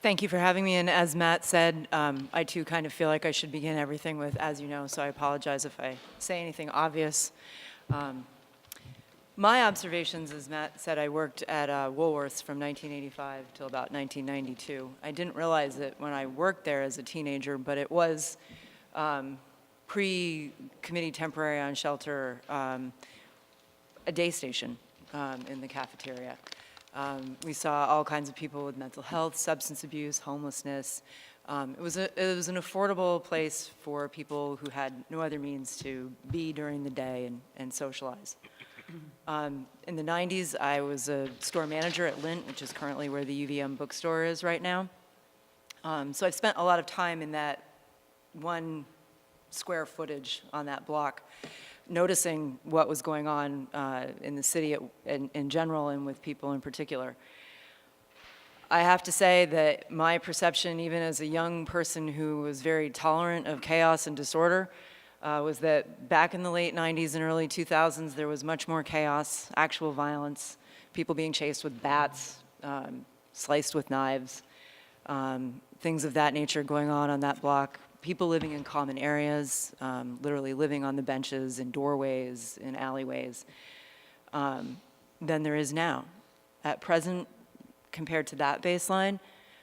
Thank you for having me, and as Matt said, I too kind of feel like I should begin everything with "as you know," so I apologize if I say anything obvious. My observations, as Matt said, I worked at Woolworths from 1985 till about 1992. I didn't realize it when I worked there as a teenager, but it was pre-committee temporary on shelter, a day station in the cafeteria. We saw all kinds of people with mental health, substance abuse, homelessness. It was an affordable place for people who had no other means to be during the day and socialize. In the 90s, I was a store manager at Lint, which is currently where the UVM bookstore is right now. So I've spent a lot of time in that one square footage on that block, noticing what was going on in the city in general and with people in particular. I have to say that my perception, even as a young person who was very tolerant of chaos and disorder, was that back in the late 90s and early 2000s, there was much more chaos, actual violence, people being chased with bats, sliced with knives, things of that nature going on that block. People living in common areas, literally living on the benches, in doorways, in alleyways, than there is now. At present, compared to that baseline,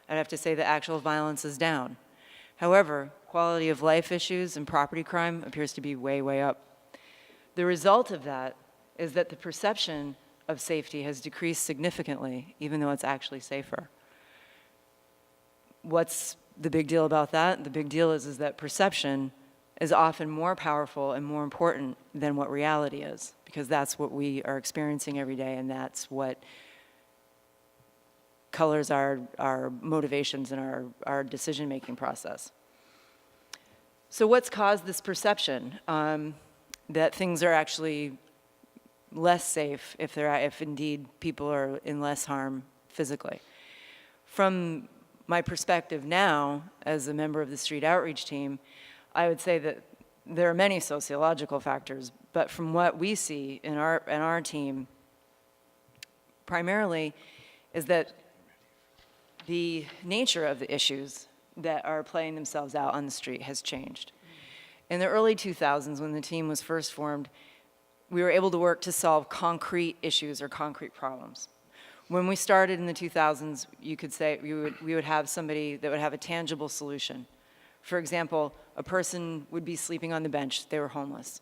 I'd have to say that actual violence is down. However, quality of life issues and property crime appears to be way, way up. The result of that is that the perception of safety has decreased significantly, even though it's actually safer. What's the big deal about that? The big deal is that perception is often more powerful and more important than what reality is, because that's what we are experiencing every day, and that's what colors our motivations and our decision-making process. So what's caused this perception that things are actually less safe if indeed people are in less harm physically? From my perspective now, as a member of the street outreach team, I would say that there are many sociological factors, but from what we see in our team, primarily is that the nature of the issues that are playing themselves out on the street has changed. In the early 2000s, when the team was first formed, we were able to work to solve concrete issues or concrete problems. When we started in the 2000s, you could say we would have somebody that would have a tangible solution. For example, a person would be sleeping on the bench, they were homeless.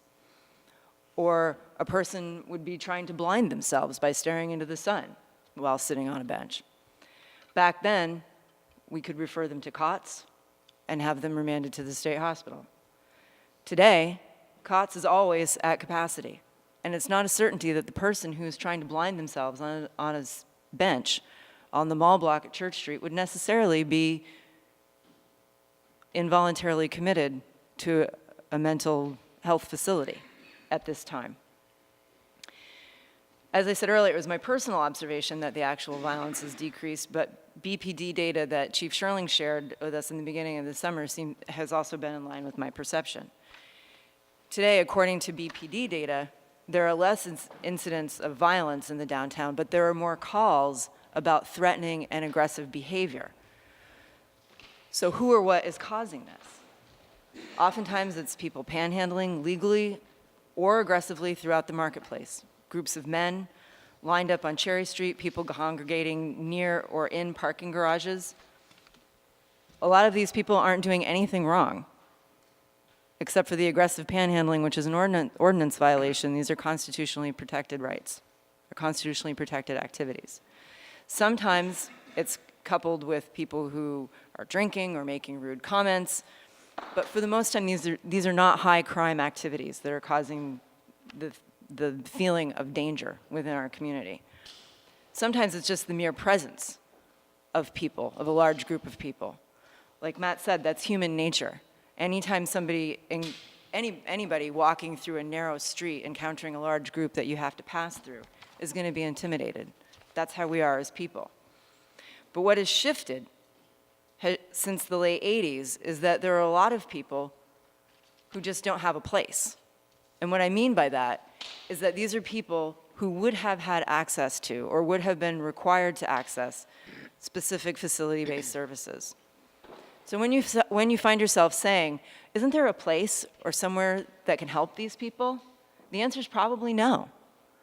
Or a person would be trying to blind themselves by staring into the sun while sitting on a bench. Back then, we could refer them to COTS and have them remanded to the state hospital. Today, COTS is always at capacity, and it's not a certainty that the person who's trying to blind themselves on a bench on the mall block at Church Street would necessarily be involuntarily committed to a mental health facility at this time. As I said earlier, it was my personal observation that the actual violence has decreased, but BPD data that Chief Sherling shared with us in the beginning of the summer has also been in line with my perception. Today, according to BPD data, there are less incidents of violence in the downtown, but there are more calls about threatening and aggressive behavior. So who or what is causing this? Oftentimes it's people panhandling legally or aggressively throughout the marketplace. Groups of men lined up on Cherry Street, people congregating near or in parking garages. A lot of these people aren't doing anything wrong, except for the aggressive panhandling, which is an ordinance violation. These are constitutionally protected rights, or constitutionally protected activities. Sometimes it's coupled with people who are drinking or making rude comments, but for the most time, these are not high crime activities that are causing the feeling of danger within our community. Sometimes it's just the mere presence of people, of a large group of people. Like Matt said, that's human nature. Anytime anybody walking through a narrow street encountering a large group that you have to pass through is going to be intimidated. That's how we are as people. But what has shifted since the late 80s is that there are a lot of people who just don't have a place. And what I mean by that is that these are people who would have had access to or would have been required to access specific facility-based services. So when you find yourself saying, isn't there a place or somewhere that can help these people? The answer is probably no.